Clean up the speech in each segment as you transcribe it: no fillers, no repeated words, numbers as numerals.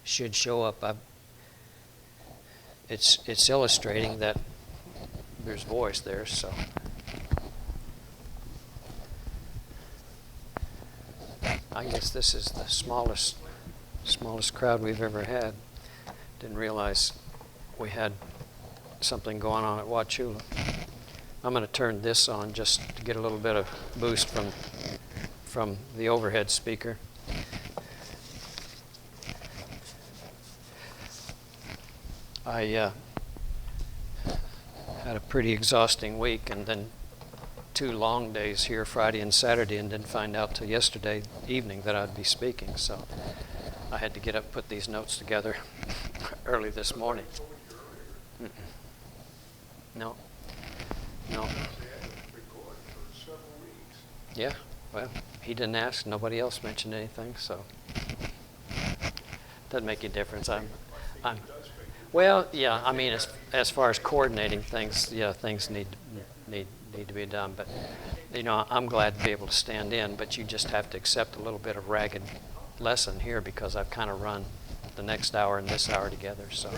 should show up. It's illustrating that there's voice there, so. I guess this is the smallest crowd we've ever had. Didn't realize we had something going on at Wauchula. I'm going to turn this on just to get a little bit of boost from the overhead speaker. I had a pretty exhausting week, and then 2 long days here, Friday and Saturday, and didn't find out till yesterday evening that I'd be speaking. So I had to get up and put these notes together early this morning. Mm-mm. No. Yeah, well, he didn't ask. Nobody else mentioned anything, so doesn't make a difference. Well, yeah. I mean, as far as coordinating things, yeah, things need to be done. But I'm glad to be able to stand in. But you just have to accept a little bit of ragged lesson here because I've kind of run the next hour and this hour together. So,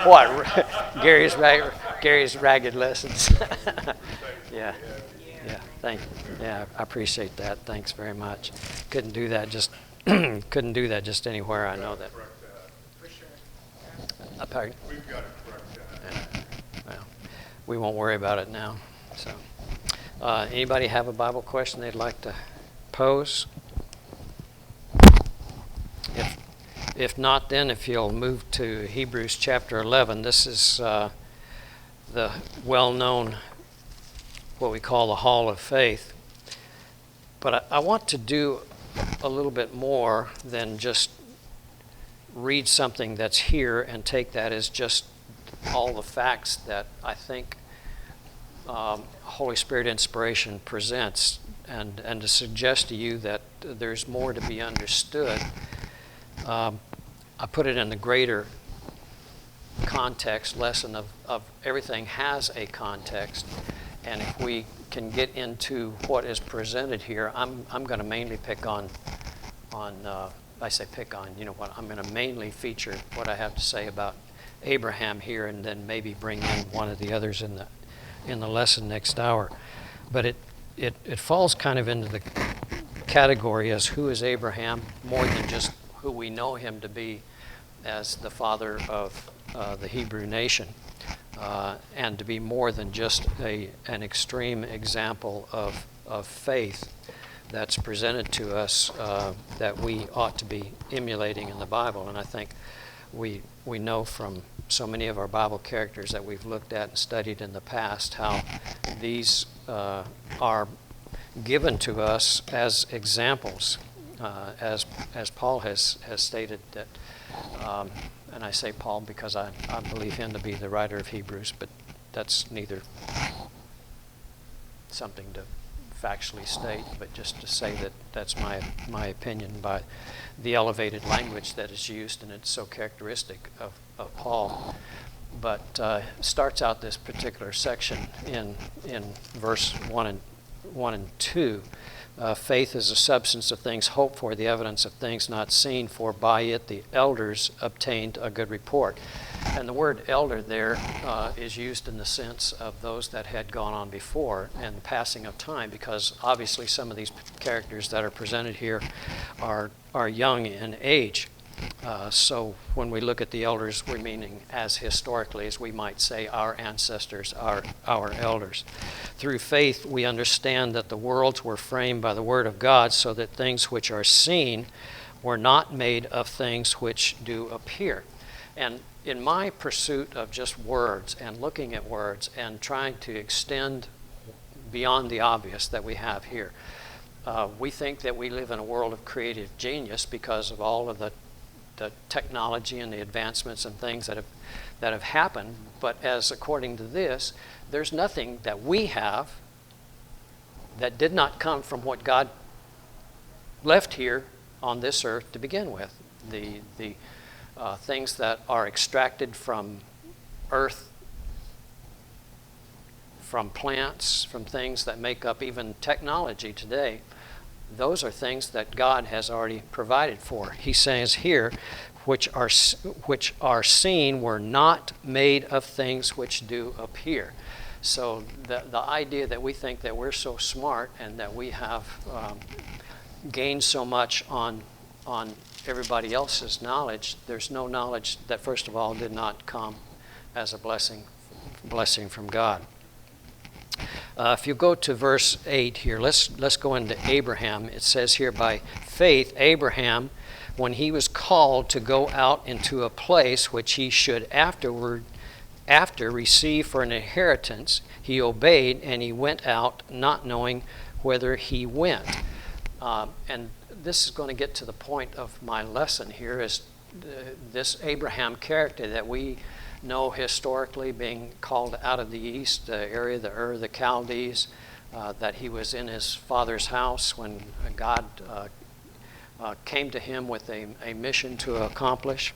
what? Gary's ragged lessons. Yeah. Thank you. Yeah, I appreciate that. Thanks very much. Couldn't do that just anywhere. I know that. Pardon? We've got to correct that. Well, we won't worry about it now. So, anybody have a Bible question they'd like to pose? If not, then if you'll move to Hebrews chapter 11, this is the well-known, what we call the Hall of Faith. But I want to do a little bit more than just read something that's here and take that as just all the facts that I think Holy Spirit inspiration presents, and to suggest to you that there's more to be understood. I put it in the greater context lesson of everything has a context, and if we can get into what is presented here, I'm going to mainly pick on I say pick on, you know what, I'm going to mainly feature what I have to say about Abraham here, and then maybe bring in one of the others in the lesson next hour. But it falls kind of into the category as who is Abraham, more than just who we know him to be as the father of the Hebrew nation, and to be more than just an extreme example of faith that's presented to us that we ought to be emulating in the Bible. And I think we know from so many of our Bible characters that we've looked at and studied in the past how these are given to us as examples, as Paul has stated that, and I say Paul because I believe him to be the writer of Hebrews, but that's neither something to factually state, but just to say that that's my opinion by the elevated language that is used, and it's so characteristic of Paul. But starts out this particular section in verse 1 and 2. Faith is the substance of things hoped for, the evidence of things not seen, for by it the elders obtained a good report. And the word elder there is used in the sense of those that had gone on before and the passing of time, because obviously some of these characters that are presented here are young in age. So when we look at the elders, we're meaning as historically as we might say our ancestors are our elders. Through faith, we understand that the worlds were framed by the word of God, so that things which are seen were not made of things which do appear. And in my pursuit of just words and looking at words and trying to extend beyond the obvious that we have here, we think that we live in a world of creative genius because of all of the technology and the advancements and things that have happened. But as according to this, there's nothing that we have that did not come from what God left here on this earth to begin with. The things that are extracted from earth, from plants, from things that make up even technology today, those are things that God has already provided for. He says here, which are seen were not made of things which do appear. So the idea that we think that we're so smart and that we have gained so much on everybody else's knowledge, there's no knowledge that, first of all, did not come as a blessing from God. If you go to verse 8 here, let's go into Abraham. It says here, by faith, Abraham, when he was called to go out into a place which he should after receive for an inheritance, he obeyed, and he went out, not knowing whither he went. And this is going to get to the point of my lesson here, is this Abraham character that we know historically, being called out of the east, the area, the Ur of the Chaldees, that he was in his father's house when God came to him with a mission to accomplish.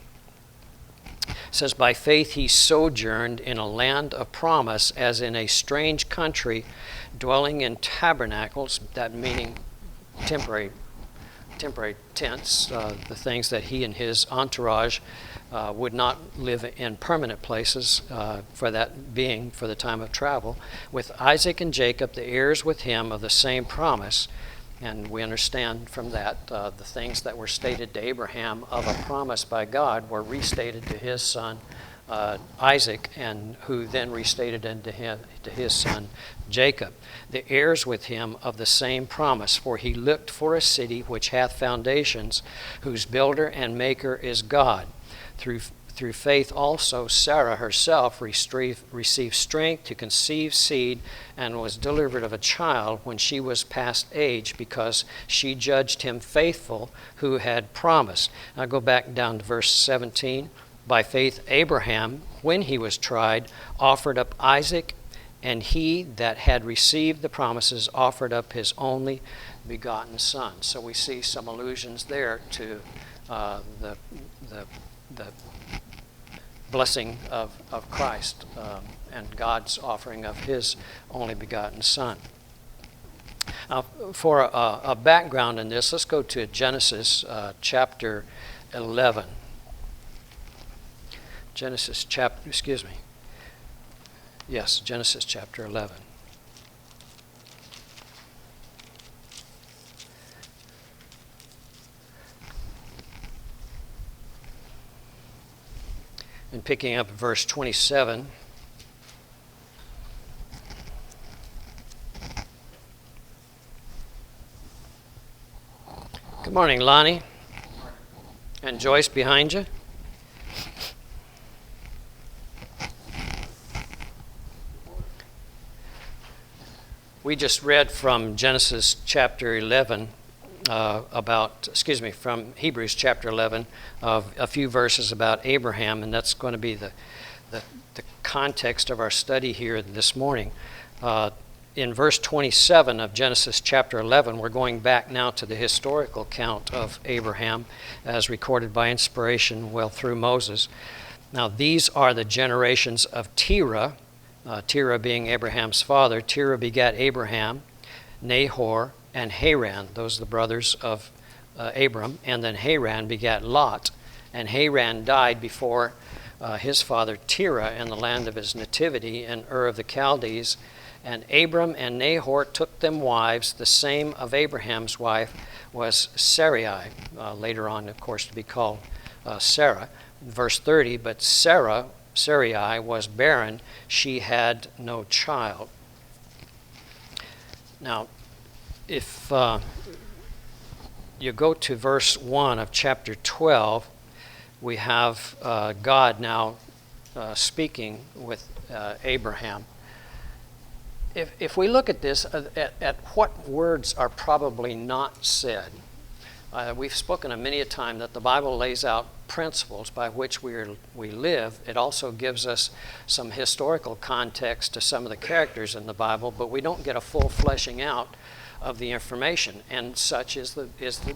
It says, by faith he sojourned in a land of promise, as in a strange country, dwelling in tabernacles, that meaning temporary tents, the things that he and his entourage would not live in permanent places, for that being for the time of travel, with Isaac and Jacob, the heirs with him of the same promise. And we understand from that the things that were stated to Abraham of a promise by God were restated to his son Isaac, and who then restated unto him to his son Jacob, the heirs with him of the same promise. For he looked for a city which hath foundations, whose builder and maker is God. Through faith also Sarah herself received strength to conceive seed, and was delivered of a child when she was past age, because she judged him faithful who had promised. Now go back down to verse 17. By faith Abraham, when he was tried, offered up Isaac, and he that had received the promises offered up his only begotten son. So we see some allusions there to the blessing of Christ and God's offering of his only begotten son. Now, for a background in this, let's go to Genesis chapter 11. Genesis chapter 11. And picking up at verse 27. Good morning, Lonnie. And Joyce behind you. We just read from Genesis chapter 11 from Hebrews chapter 11 of a few verses about Abraham, and that's going to be the context of our study here this morning. In verse 27 of Genesis chapter 11, we're going back now to the historical account of Abraham as recorded by inspiration, through Moses. Now, these are the generations of Terah, Terah being Abraham's father. Terah begat Abraham, Nahor, and Haran. Those are the brothers of Abram. And then Haran begat Lot. And Haran died before his father Terah in the land of his nativity in Ur of the Chaldees. And Abram and Nahor took them wives. The same of Abraham's wife was Sarai, later on, of course, to be called Sarah. Verse 30, but Sarai was barren, she had no child. Now, if you go to verse 1 of chapter 12, we have God now speaking with Abraham. If we look at this, at what words are probably not said, we've spoken many a time that the Bible lays out principles by which we live. It also gives us some historical context to some of the characters in the Bible, but we don't get a full fleshing out of the information, and such is the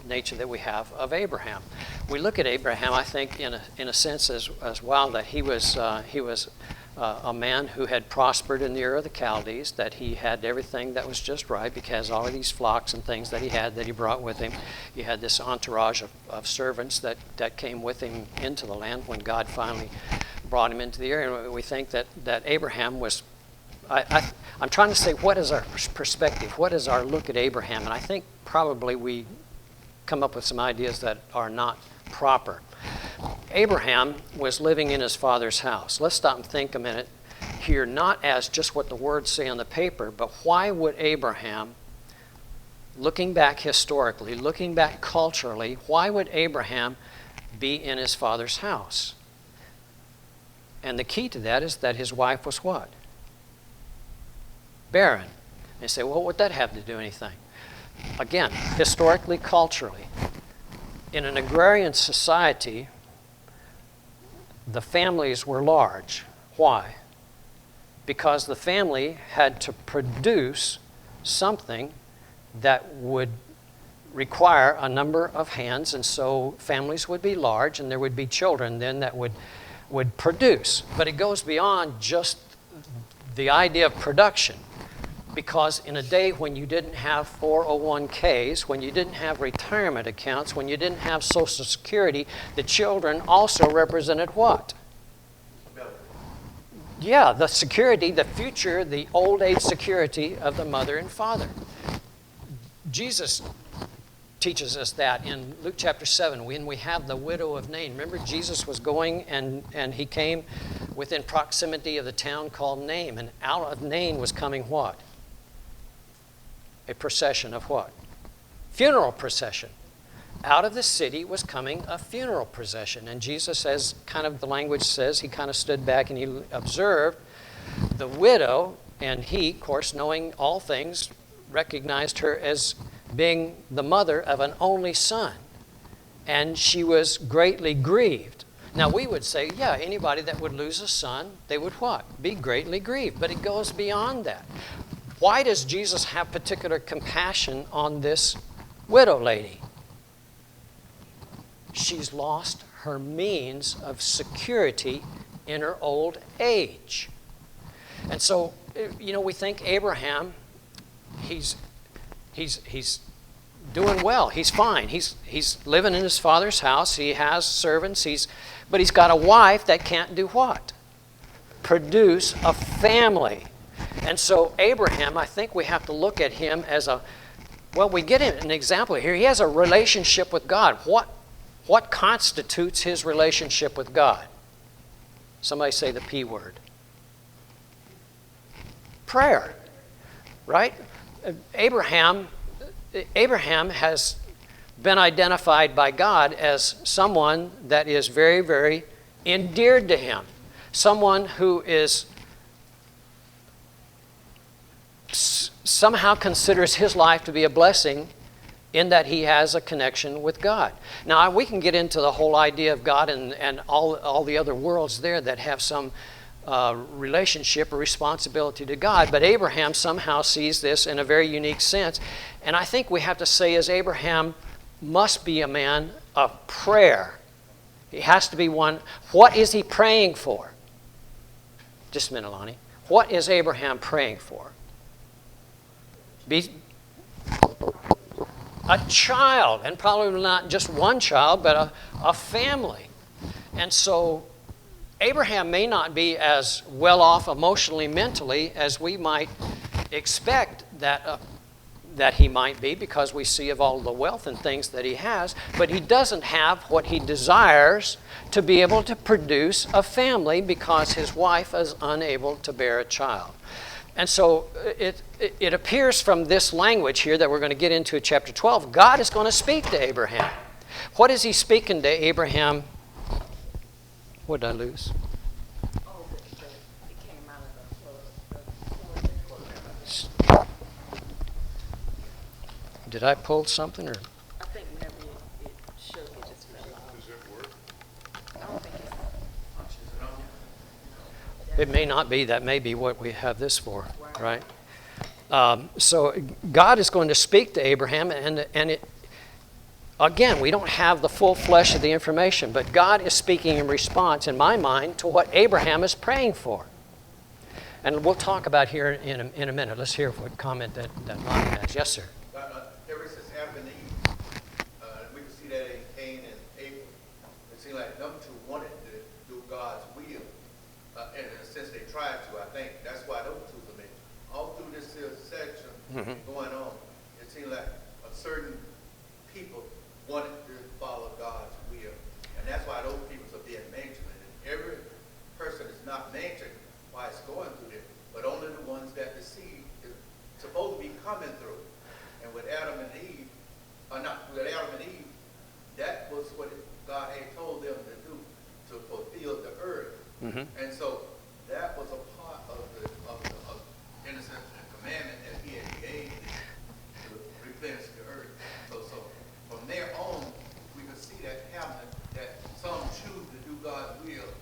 nature that we have of Abraham. We look at Abraham, I think, in a sense as well, that he was a man who had prospered in the Ur of the Chaldees, that he had everything that was just right because all of these flocks and things that he had that he brought with him. He had this entourage of servants that came with him into the land when God finally brought him into the area. And we think that Abraham was, I'm trying to say, what is our perspective? What is our look at Abraham? And I think probably we come up with some ideas that are not proper. Abraham was living in his father's house. Let's stop and think a minute here, not as just what the words say on the paper, but why would Abraham, looking back historically, looking back culturally, why would Abraham be in his father's house? And the key to that is that his wife was what? Barren. And you say, well, what would that have to do anything? Again, historically, culturally, in an agrarian society, the families were large. Why? Because the family had to produce something that would require a number of hands, and so families would be large, and there would be children then that would produce. But it goes beyond just the idea of production, because in a day when you didn't have 401ks, when you didn't have retirement accounts, when you didn't have Social Security, the children also represented what? Yeah, the security, the future, the old age security of the mother and father. Jesus teaches us that in Luke chapter 7 when we have the widow of Nain. Remember, Jesus was going and he came within proximity of the town called Nain, and out of Nain was coming what? A procession of what? Funeral procession. Out of the city was coming a funeral procession. And Jesus, as kind of the language says, he kind of stood back and he observed the widow, and he, of course, knowing all things, recognized her as being the mother of an only son. And she was greatly grieved. Now we would say, yeah, anybody that would lose a son, they would what? Be greatly grieved. But it goes beyond that. Why does Jesus have particular compassion on this widow lady? She's lost her means of security in her old age. And so, we think Abraham, he's doing well. He's fine. He's living in his father's house. He has servants. But he's got a wife that can't do what? Produce a family. And so Abraham, I think we have to look at him as we get an example here. He has a relationship with God. What constitutes his relationship with God? Somebody say the P word. Prayer, right? Abraham has been identified by God as someone that is very, very endeared to him. Someone who is somehow considers his life to be a blessing in that he has a connection with God. Now, we can get into the whole idea of God and all the other worlds there that have some relationship or responsibility to God, but Abraham somehow sees this in a very unique sense. And I think we have to say is Abraham must be a man of prayer. He has to be one. What is he praying for? Just a minute, Lonnie. What is Abraham praying for? A child, and probably not just one child, but a family. And so Abraham may not be as well off emotionally, mentally, as we might expect that he might be, because we see of all the wealth and things that he has, but he doesn't have what he desires to be able to produce a family because his wife is unable to bear a child. And so it appears from this language here that we're going to get into chapter 12, God is going to speak to Abraham. What is he speaking to Abraham? What did I lose? Oh, it came out of the Did I pull something? Or? I think maybe it should have just fell off. Does it work? I don't think it's It may not be. That may be what we have this for, right? So God is going to speak to Abraham, and again, we don't have the full flesh of the information, but God is speaking in response, in my mind, to what Abraham is praying for. And we'll talk about here in a minute. Let's hear what comment that Lonnie has. Yes, sir. Ever since Adam and Eve, we can see that in Cain and Abel. It seemed like them two wanted to do God's will. And in a sense, they tried to. I think that's why those two were made. All through this section going on, it seemed like a certain people wanted to follow God's will. And that's why those people are being mentioned. And every person is not mentioned why it's going through this, but only the ones that the seed is supposed to be coming through. And with Adam and Eve, that was what God had told them to do, to fulfill the earth. And so that was a part of the innocent commandment that he had gave to replenish the earth. So from there on, we can see that happening, that some choose to do God's will,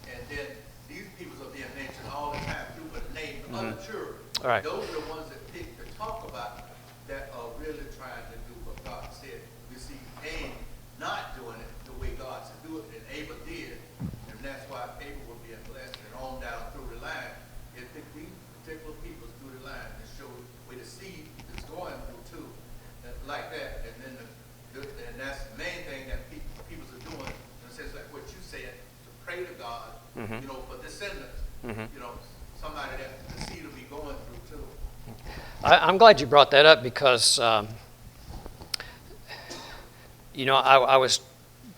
and then these people are being mentioned all the time through the name of other children. All right. Those are the ones that pick to talk about that are really trying to do what God said. We see Cain not doing it the way God said do it, and Abel did. And that's why Abel will be blessed and on down through the line. It took these particular people through the line to show where the seed is going through too. Like that. And then and that's the main thing that people are doing, in a sense like what you said, to pray to God, for descendants. Somebody that the seed will be going through too. I'm glad you brought that up because, I was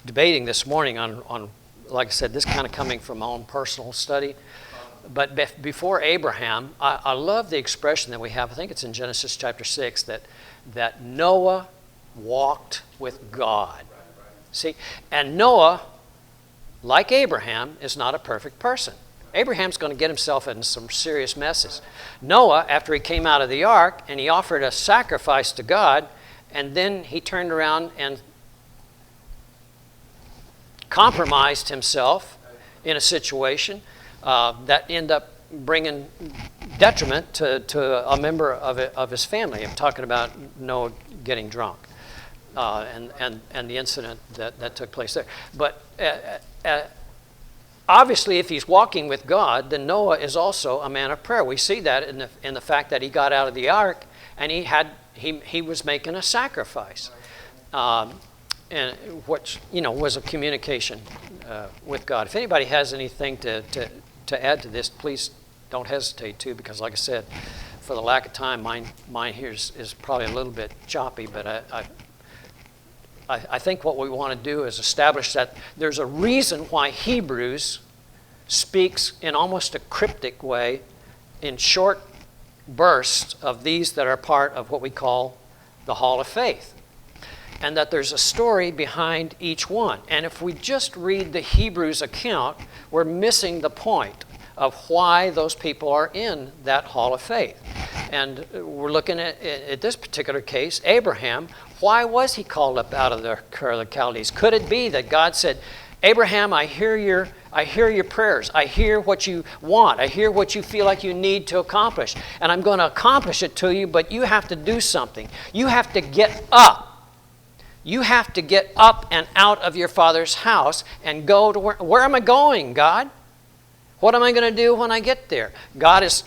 debating this morning on, like I said, this kind of coming from my own personal study. But before Abraham, I love the expression that we have. I think it's in Genesis chapter 6 that Noah walked with God. See, and Noah, like Abraham, is not a perfect person. Abraham's going to get himself in some serious messes. Noah, after he came out of the ark and he offered a sacrifice to God, and then he turned around and compromised himself in a situation that ended up bringing detriment to a member of his family. I'm talking about Noah getting drunk and the incident that took place there. But obviously, if he's walking with God, then Noah is also a man of prayer. We see that in the fact that he got out of the ark and he was making a sacrifice, and which was a communication with God. If anybody has anything to add to this, please don't hesitate to, because like I said, for the lack of time, mine here is probably a little bit choppy, but I think what we want to do is establish that there's a reason why Hebrews speaks in almost a cryptic way, in short bursts of these that are part of what we call the Hall of Faith. And that there's a story behind each one. And if we just read the Hebrews account, we're missing the point of why those people are in that Hall of Faith. And we're looking at this particular case, Abraham. Why was he called up out of the Ur of the Chaldees? Could it be that God said, Abraham, I hear your prayers. I hear what you want. I hear what you feel like you need to accomplish. And I'm going to accomplish it to you, but you have to do something. You have to get up. You have to get up and out of your father's house and go to where am I going, God? What am I going to do when I get there? God is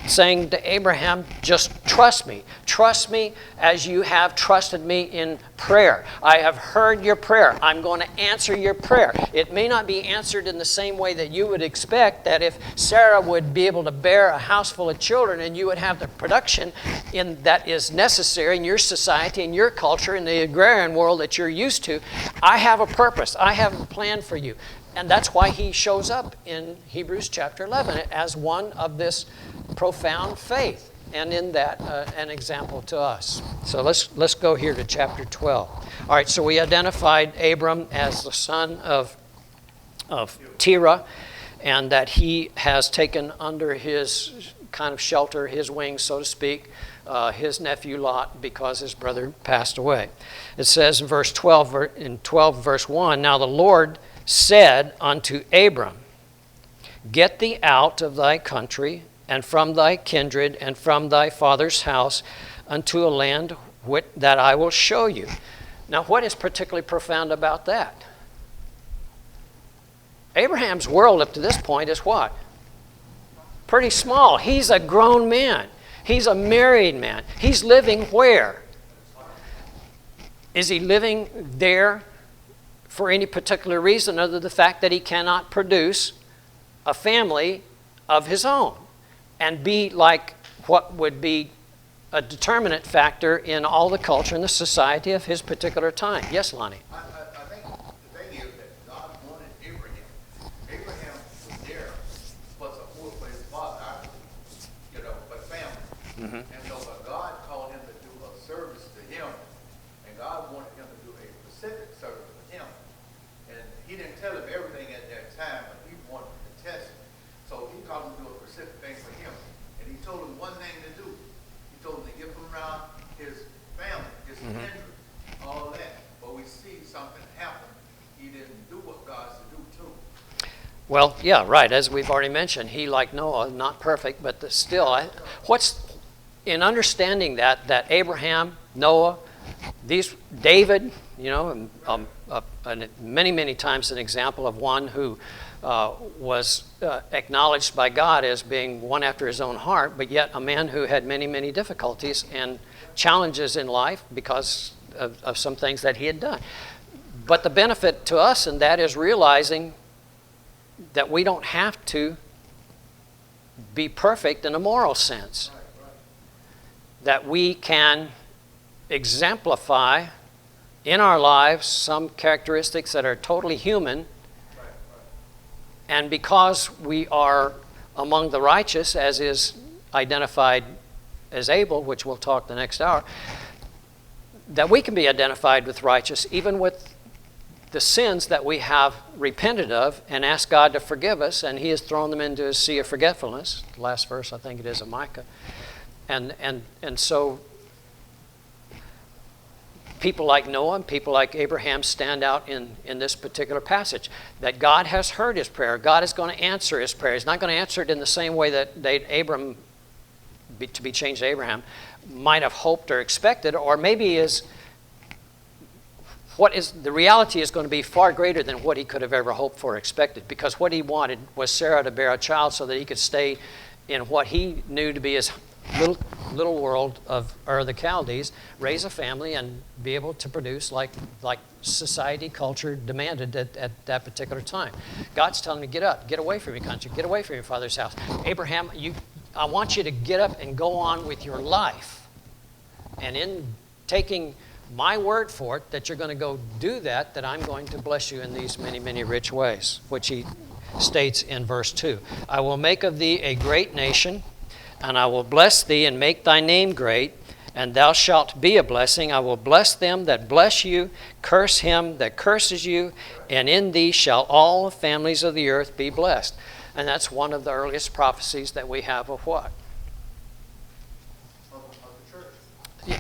saying to Abraham, just trust me. Trust me as you have trusted me in prayer. I have heard your prayer. I'm going to answer your prayer. It may not be answered in the same way that you would expect, that if Sarah would be able to bear a house full of children and you would have the production that is necessary in your society, in your culture, in the agrarian world that you're used to. I have a purpose. I have a plan for you. And that's why he shows up in Hebrews chapter 11 as one of this profound faith, and in that an example to us. So let's go here to chapter 12. All right, so we identified Abram as the son of Terah, and that he has taken under his kind of shelter, his wings, so to speak, his nephew Lot, because his brother passed away. It says in verse 12, in 12 verse 1, now the Lord said unto Abram, get thee out of thy country, and from thy kindred, and from thy father's house, unto a land that I will show you. Now, what is particularly profound about that? Abraham's world up to this point is what? Pretty small. He's a grown man. He's a married man. He's living where? Is he living there for any particular reason other than the fact that he cannot produce a family of his own and be like what would be a determinant factor in all the culture and the society of his particular time? Yes, Lonnie? I think the thing is that God wanted Abraham. Abraham was there for support for his father, I believe, but family. And so but God called him to do a service to him, and God wanted him to do a specific service for him. And he didn't tell him everything at that time, but he wanted to test him. So he called him to do a specific thing for him. And he told him one thing to do. He told him to get him around his family, his kindred, all that. But we see something happen. He didn't do what God said to do too. Well, yeah, right. As we've already mentioned, he, like Noah, not perfect, but what's in understanding that Abraham, Noah, David, and many times an example of one who was acknowledged by God as being one after his own heart, but yet a man who had many difficulties and challenges in life because of some things that he had done. But the benefit to us in that is realizing that we don't have to be perfect in a moral sense. That we can exemplify in our lives some characteristics that are totally human. And because we are among the righteous, as is identified as Abel, which we'll talk the next hour, that we can be identified with righteous even with the sins that we have repented of and asked God to forgive us, and he has thrown them into a sea of forgetfulness. The last verse, I think it is, of Micah. And so people like Noah and people like Abraham stand out in this particular passage. That God has heard his prayer. God is going to answer his prayer. He's not going to answer it in the same way that Abram, to be changed to Abraham, might have hoped or expected, or maybe the reality is going to be far greater than what he could have ever hoped for or expected, because what he wanted was Sarah to bear a child so that he could stay in what he knew to be his little world of Ur of the Chaldees, raise a family, and be able to produce like society, culture demanded at that particular time. God's telling him to get up, get away from your country, get away from your father's house. Abraham, I want you to get up and go on with your life. And in taking my word for it that you're going to go do that I'm going to bless you in these many rich ways, which he states in verse 2. I will make of thee a great nation, and I will bless thee and make thy name great, and thou shalt be a blessing. I will bless them that bless you, curse him that curses you, and in thee shall all the families of the earth be blessed. And that's one of the earliest prophecies that we have of what?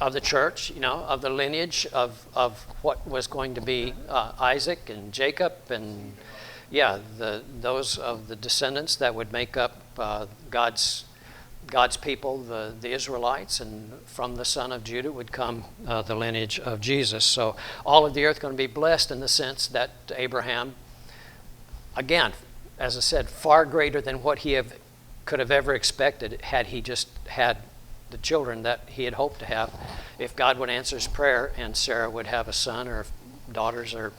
Of the church, of the lineage of what was going to be Isaac and Jacob, and those of the descendants that would make up God's people, the Israelites, and from the son of Judah would come the lineage of Jesus. So all of the earth going to be blessed in the sense that Abraham, again, as I said, far greater than what he could have ever expected had he just had the children that he had hoped to have. If God would answer his prayer and Sarah would have a son or daughters, or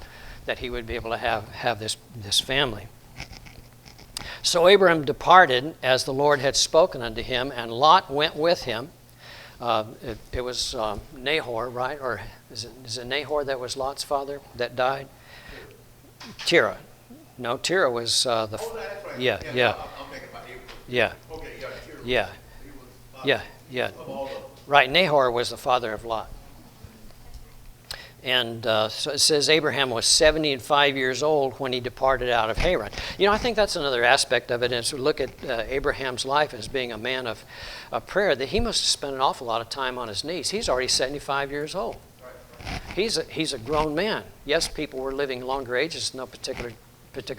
that he would be able to have this family. So Abraham departed as the Lord had spoken unto him, and Lot went with him. It was Nahor, right? Or is it Nahor that was Lot's father that died? Terah. No, Terah was the... that's right. Yeah. I'm thinking about Abraham. Yeah. Okay, Terah. Yeah. He was, Yeah. of all of them. Right, Nahor was the father of Lot. And so it says Abraham was 75 years old when he departed out of Haran. I think that's another aspect of it. As we look at Abraham's life as being a man of prayer, that he must have spent an awful lot of time on his knees. He's already 75 years old. He's a grown man. Yes, people were living longer ages, no particular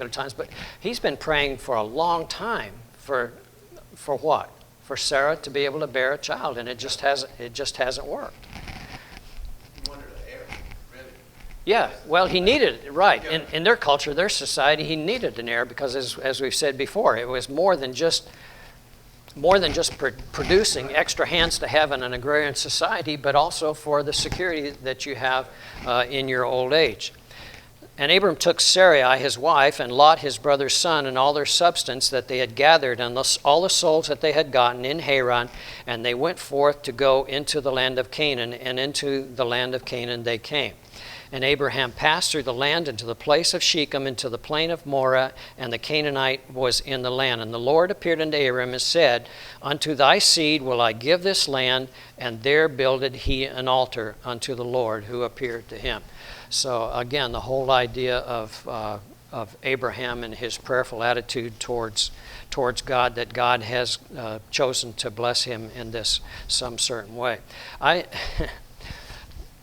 times, but he's been praying for a long time for what? For Sarah to be able to bear a child, and it just hasn't worked. He wanted an heir, really. Yeah, well, he needed it, right. In their culture, their society, he needed an heir because, as we've said before, it was more than just more than just producing extra hands to have in an agrarian society, but also for the security that you have in your old age. And Abram took Sarai his wife, and Lot his brother's son, and all their substance that they had gathered, and all the souls that they had gotten in Haran, and they went forth to go into the land of Canaan, and into the land of Canaan they came. And Abraham passed through the land into the place of Shechem, into the plain of Moreh, and the Canaanite was in the land. And the Lord appeared unto Abram and said, Unto thy seed will I give this land, and there builded he an altar unto the Lord who appeared to him. So again, the whole idea of Abraham and his prayerful attitude towards God, that God has chosen to bless him in this some certain way.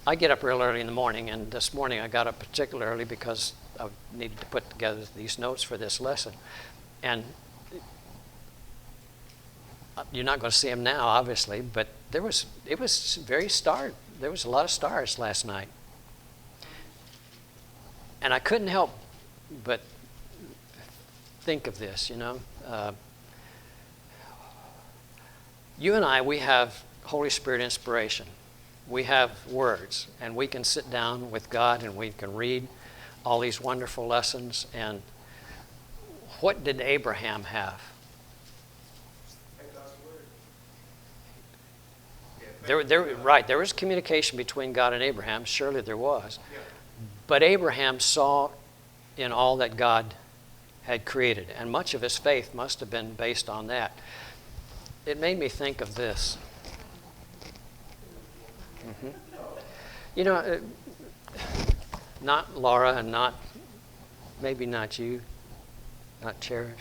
I get up real early in the morning, and this morning I got up particularly early because I needed to put together these notes for this lesson. And you're not going to see them now, obviously, but it was very starry. There was a lot of stars last night. And I couldn't help but think of this, you and I, we have Holy Spirit inspiration. We have words, and we can sit down with God and we can read all these wonderful lessons. And what did Abraham have? There was communication between God and Abraham. Surely there was. But Abraham saw in all that God had created, and much of his faith must have been based on that. It made me think of this. Not Laura, and maybe not you, not Cherish,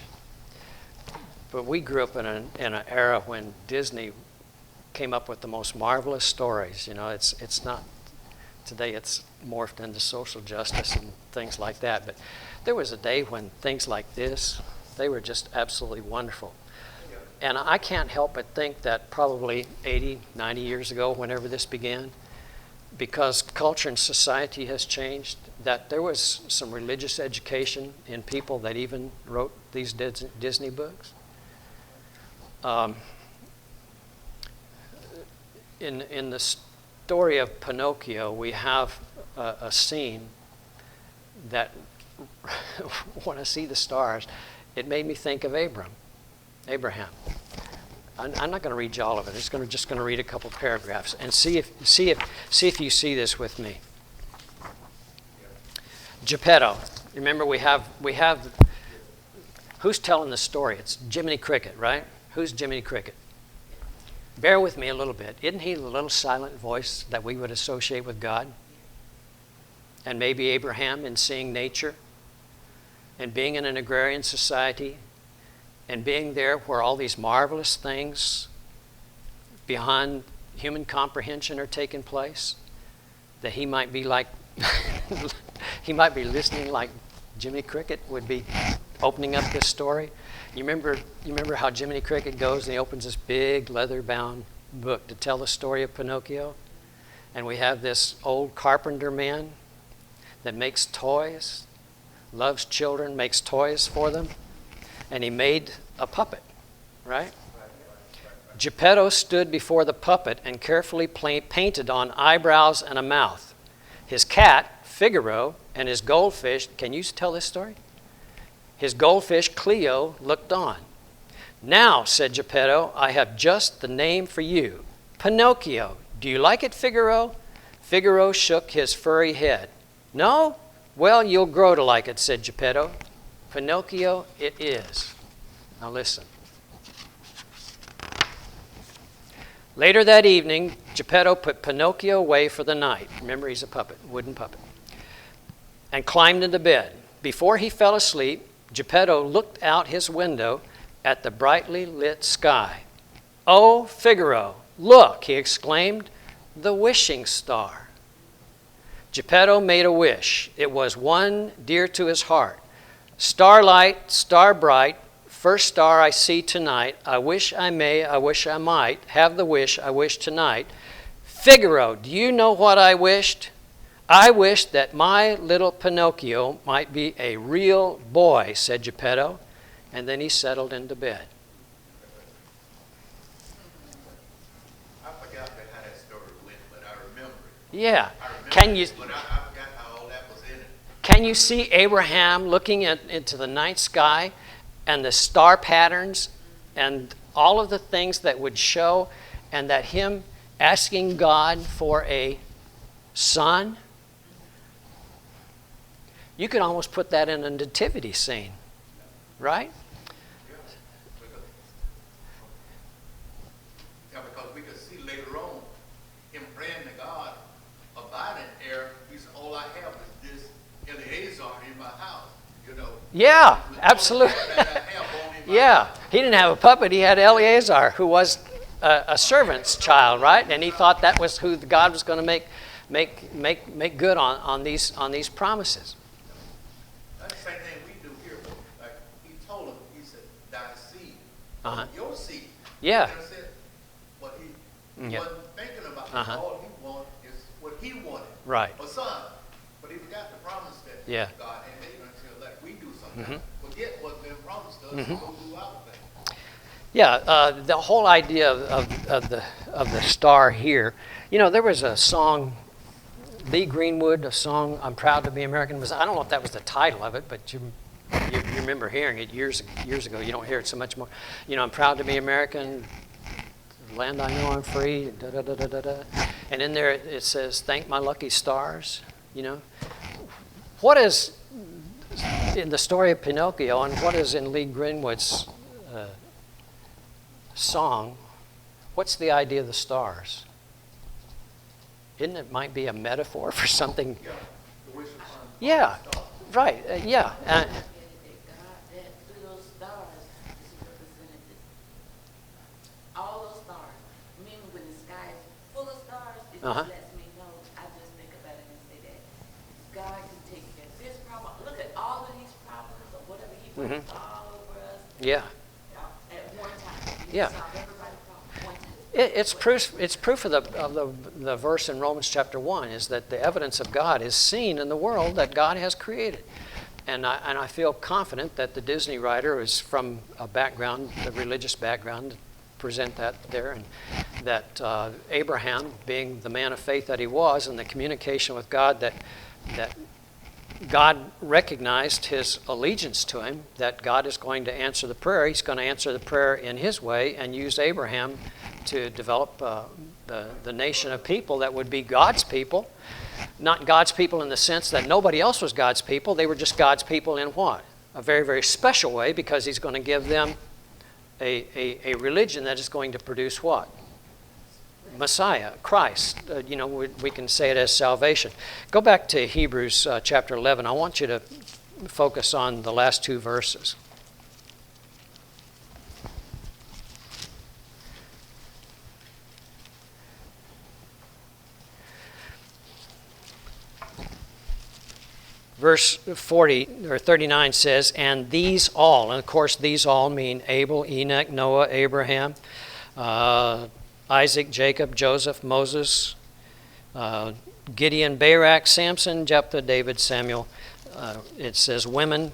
but we grew up in an era when Disney came up with the most marvelous stories. It's not today. It's morphed into social justice and things like that. But there was a day when things like this, they were just absolutely wonderful. And I can't help but think that probably 80, 90 years ago, whenever this began, because culture and society has changed, that there was some religious education in people that even wrote these Disney books. In the story of Pinocchio, we have a scene that, when I see the stars, it made me think of Abraham. I'm not going to read you all of it. I'm just going to read a couple paragraphs and see if you see this with me. Geppetto. Remember, we have. Who's telling the story? It's Jiminy Cricket, right? Who's Jiminy Cricket? Bear with me a little bit. Isn't he the little silent voice that we would associate with God? And maybe Abraham in seeing nature and being in an agrarian society and being there where all these marvelous things beyond human comprehension are taking place, that he might be like, he might be listening like Jiminy Cricket would be opening up this story. You remember how Jiminy Cricket goes and he opens this big leather-bound book to tell the story of Pinocchio? And we have this old carpenter man that makes toys, loves children, makes toys for them, and he made a puppet, right? Geppetto stood before the puppet and carefully painted on eyebrows and a mouth. His cat, Figaro, and his goldfish, can you tell this story? His goldfish, Cleo, looked on. Now, said Geppetto, I have just the name for you. Pinocchio. Do you like it, Figaro? Figaro shook his furry head. No? Well, you'll grow to like it, said Geppetto. Pinocchio it is. Now listen. Later that evening, Geppetto put Pinocchio away for the night. Remember, he's a puppet, wooden puppet. And climbed into bed. Before he fell asleep, Geppetto looked out his window at the brightly lit sky. Oh, Figaro, look, he exclaimed, the wishing star. Geppetto made a wish. It was one dear to his heart. Starlight, star bright, first star I see tonight. I wish I may, I wish I might, have the wish I wish tonight. Figaro, do you know what I wished? I wished that my little Pinocchio might be a real boy, said Geppetto, and then he settled into bed. Yeah. I remember Can you it, but I forgot how all that was in it. can you see Abraham looking into the night sky and the star patterns and all of the things that would show, and that him asking God for a son? You could almost put that in a nativity scene, right? Yeah, because we could see later on him praying to God about an heir. He said, all I have is this Eleazar in my house, you know. Yeah, The only absolutely. that I have on in my Yeah, house. he didn't have a puppet. He had Eleazar, who was a servant's child, right? And he thought that was who God was going to make good on these promises. That's the same thing we do here, but like he told him, he said, thy seed, your seed. Yeah. You know what I'm saying? But he Yeah. wasn't thinking about it. Uh-huh. All he wanted is what he wanted. Right. A son. But he forgot the promise that Yeah. God had made until like we do sometimes. Forget what's been promised us and go do our thing. Yeah, the whole idea of the star here. You know, there was a song, Lee Greenwood, a song, "I'm Proud to Be American." I don't know if that was the title of it, but you remember hearing it years ago. You don't hear it so much more. You know, "I'm proud to be American, land I know I'm free," da da da da da da. And in there it says, "Thank my lucky stars." You know, what is in the story of Pinocchio, and what is in Lee Greenwood's song? What's the idea of the stars? Isn't it might be a metaphor for something? Yeah. The wish upon Yeah, right. Yeah. That through those stars is represented. All those stars. Meaning when the sky is full of stars, it Uh-huh. just lets me know. I just think about it and say that God can take care of this problem. Look at all of these problems or whatever He puts all over us Yeah. at one time. He Yeah. solve everybody's problem at one time. It's proof of the verse in Romans chapter 1 is that the evidence of God is seen in the world that God has created. And I feel confident that the Disney writer is from a background, a religious background, to present that there, and that Abraham, being the man of faith that he was, and the communication with God, that God recognized his allegiance to him, that God is going to answer the prayer. He's going to answer the prayer in his way and use Abraham to develop the nation of people that would be God's people. Not God's people in the sense that nobody else was God's people. They were just God's people in what? A very, very special way, because he's going to give them a religion that is going to produce what? Messiah, Christ. We can say it as salvation. Go back to Hebrews chapter 11. I want you to focus on the last two verses. Verse 40 or 39 says, "And these all," and of course these all mean Abel, Enoch, Noah, Abraham, Isaac, Jacob, Joseph, Moses, Gideon, Barak, Samson, Jephthah, David, Samuel. It says women,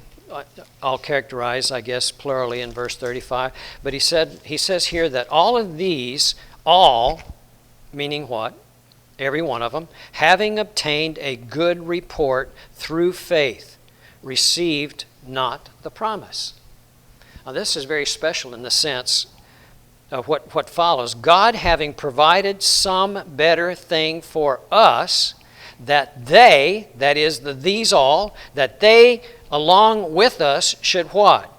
all characterized, I guess, plurally in verse 35. But he says here that all of these, all, meaning what? Every one of them, having obtained a good report through faith, received not the promise. Now this is very special in the sense of what follows. God having provided some better thing for us, that they, that is these all, that they along with us should what?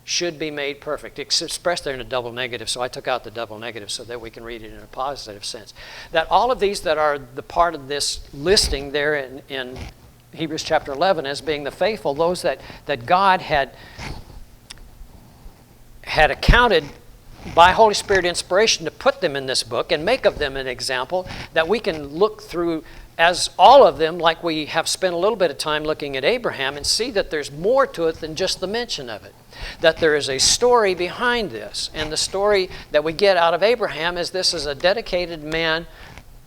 Should be made perfect. It's expressed there in a double negative, so I took out the double negative so that we can read it in a positive sense. That all of these that are the part of this listing there in Hebrews chapter 11 as being the faithful, those that God had accounted by Holy Spirit inspiration to put them in this book and make of them an example that we can look through as all of them, like we have spent a little bit of time looking at Abraham, and see that there's more to it than just the mention of it. That there is a story behind this. And the story that we get out of Abraham is this is a dedicated man,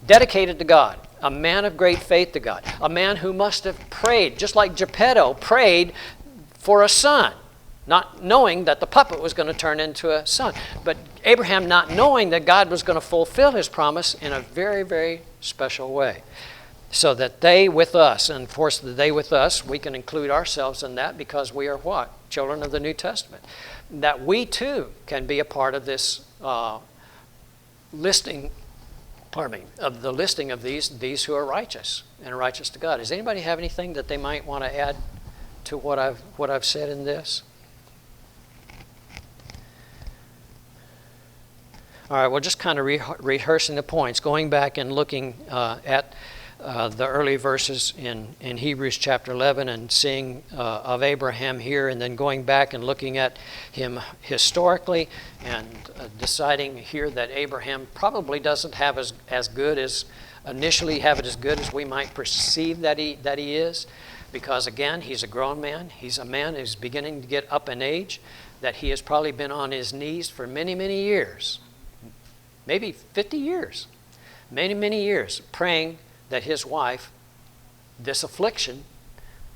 dedicated to God, a man of great faith to God, a man who must have prayed, just like Geppetto prayed for a son, not knowing that the puppet was going to turn into a son. But Abraham not knowing that God was going to fulfill his promise in a very, very special way. So that they with us, and of course the they with us, we can include ourselves in that because we are what? Children of the New Testament. That we too can be a part of this listing, of the listing of these who are righteous and righteous to God. Does anybody have anything that they might want to add to what I've said in this? All right, well, just kind of rehearsing the points, going back and looking at the early verses in Hebrews chapter 11 and seeing of Abraham here, and then going back and looking at him historically and deciding here that Abraham probably doesn't have as good as we might perceive that he is, because again, he's a grown man. He's a man who's beginning to get up in age, that he has probably been on his knees for many, many years, maybe 50 years, many years, praying that his wife, this affliction,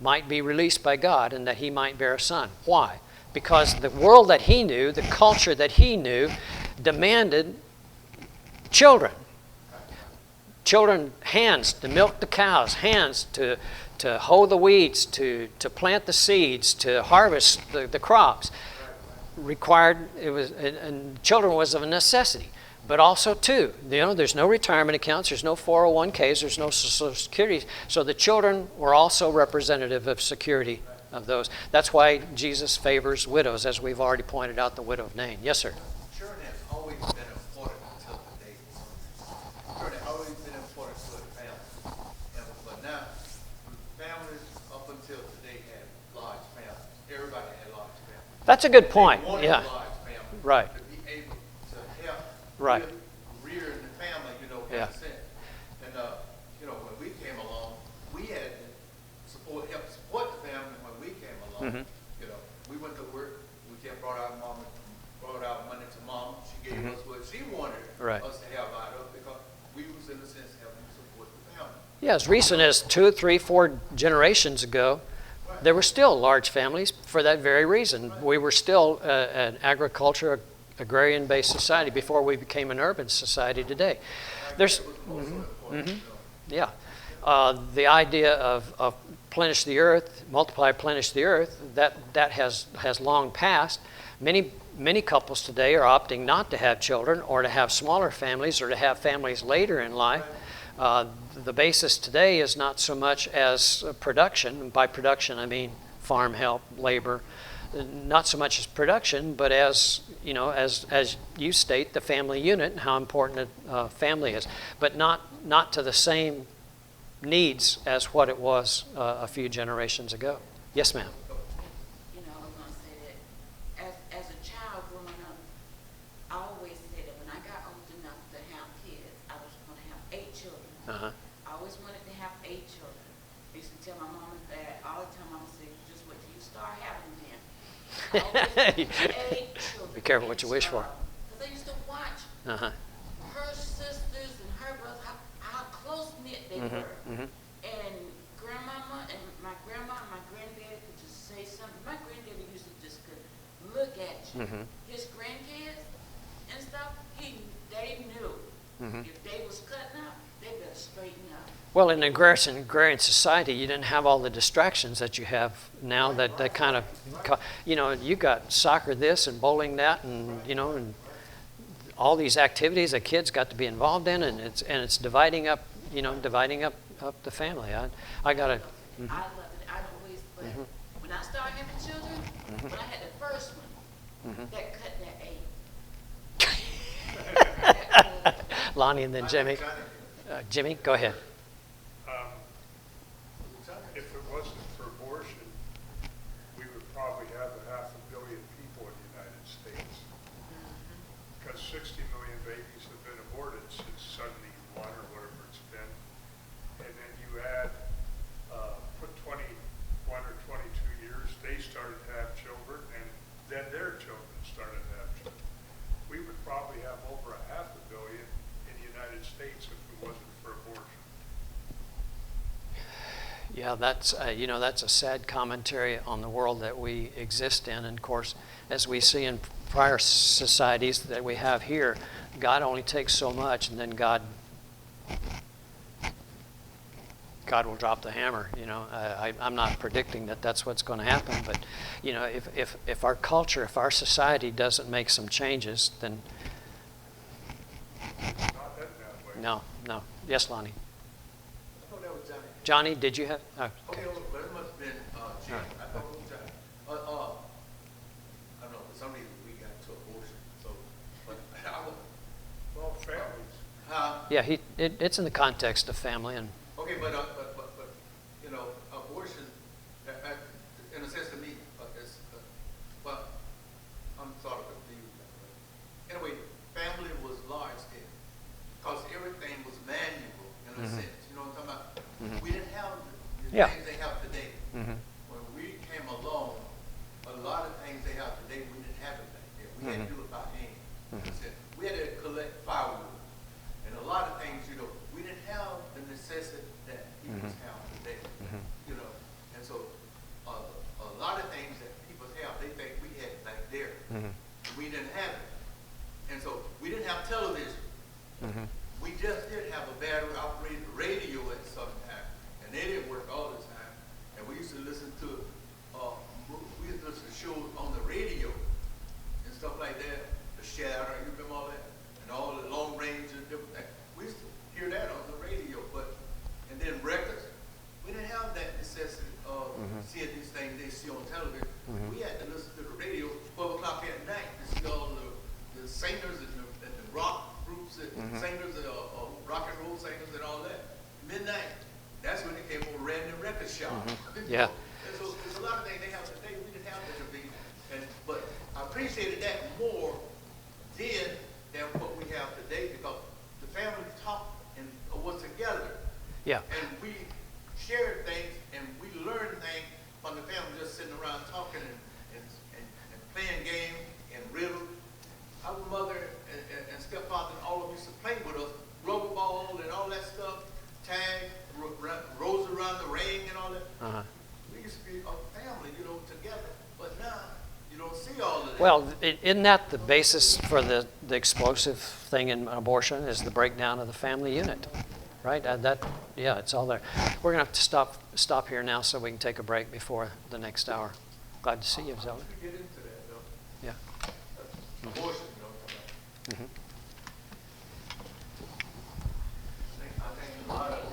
might be released by God and that he might bear a son. Why? Because the world that he knew, the culture that he knew, demanded children. Children, hands to milk the cows, hands to hoe the weeds, to plant the seeds, to harvest the crops. And children was of a necessity. But also, too, there's no retirement accounts, there's no 401ks, there's no Social Security. So the children were also representative of security of those. That's why Jesus favors widows, as we've already pointed out, the widow of Nain. Yes, sir? Children has always been important until today. Children have always been important to the family. But now, families up until today had large families. Everybody had large families. That's a good point. They wanted Yeah. a large family. Right. To be able to help Right. rear the family, in Yeah. a sense. And, when we came along, we had to help support the family when we came along. We went to work, we brought our money to mom. She gave us what she wanted Right. us to have out of, because we was, in a sense, helping support the family. Yeah, as recent as 2, 3, 4 generations ago, there were still large families for that very reason. We were still an agriculture, agrarian-based society before we became an urban society today. There's, yeah, the idea of plenish the earth, multiply, plenish the earth. That has long passed. Many couples today are opting not to have children, or to have smaller families, or to have families later in life. The basis today is not so much as production. By production, I mean farm help, labor. Not so much as production, but as you state, the family unit and how important a family is, but not to the same needs as what it was a few generations ago. Yes, ma'am. I was going to say that as a child growing up, I always said that when I got old enough to have kids, I was going to have 8 children. Uh-huh. I always wanted to have 8 children. I used to tell my mom and dad all the time, I would say, just wait till you start having them. I always wanted 8 children. Be careful what you wish for. Because I used to watch Uh-huh. her sisters and her brothers, how close-knit they were. And grandmama and my granddaddy could just say something. My granddaddy used to just could look at you. His grandkids and stuff, they knew. If they was cutting up, they better straighten up. Well, in an agrarian society, you didn't have all the distractions that you have now. That kind of, you got soccer this and bowling that, and and all these activities that kids got to be involved in, and it's dividing up the family. I got to. I love it. I always, but when I started having children, when I had the first one, that cut that 8. Lonnie and then Jimmy. Jimmy, go ahead. If it wasn't for abortion, we would probably have 500 million people in the United States. Because 60 million babies have been aborted since 71 or whatever it's been. And then you add, put 21 or 22 years, they started to have children, and then their children started to have children. We would probably have over 500 million in the United States if it wasn't for abortion. Yeah, that's a sad commentary on the world that we exist in. And of course, as we see in prior societies that we have here, God only takes so much, and then God God will drop the hammer. I'm not predicting that that's what's going to happen, but if our culture, if our society doesn't make some changes, then Not that way. no. Yes, Lonnie. I thought that was Johnny. Johnny, did you have? Okay, well, it must have been Jim. I thought it was Johnny. I don't know, for some reason we got to abortion, so, but I was, Well, families. Yeah, it's in the context of family and. okay, but abortion, in a sense to me, is, well, I'm sort of confused. Anyway, family was large then, because everything was manual in a sense. You know what I'm talking about? We didn't have the Yeah. things they have today. When we came along, a lot of things they have today, we didn't have it back then. We had to do it by hand. We had to collect firewood. And a lot of things, we didn't have the necessity that people have today. And so a lot of things that people have, they think we had back there. We didn't have it. And so we didn't have television. We just did have a battery operated radio at some time. And they didn't work all the time. And we used to listen to shows on the radio and stuff like that. The Shadow, you remember all that? And all the long range and different things. We used to hear that on the radio, and then records. We didn't have that necessity of seeing these things they see on television. We had to listen to the radio 12 o'clock at night to see all the singers and the rock groups and singers, rock and roll singers and all that. Midnight. That's when it came on Random Record Shop. Yeah. And so there's a lot of things they have today we didn't have television. But I appreciated that more then than what we have today, because the family talked and was together. Yeah. And we shared things and we learned things from the family, just sitting around talking and playing games and riddles. Our mother and stepfather and all of them used to play with us, rubber ball and all that stuff, tag, rows around the ring and all that. We used to be a family, together. But now you don't see all of that. Well, isn't that the basis for the explosive thing in abortion, is the breakdown of the family unit, right? It's all there. We're going to have to stop here now so we can take a break before the next hour. Glad to see you, Zelda. We get into that, though. Yeah. Abortion, I think a lot of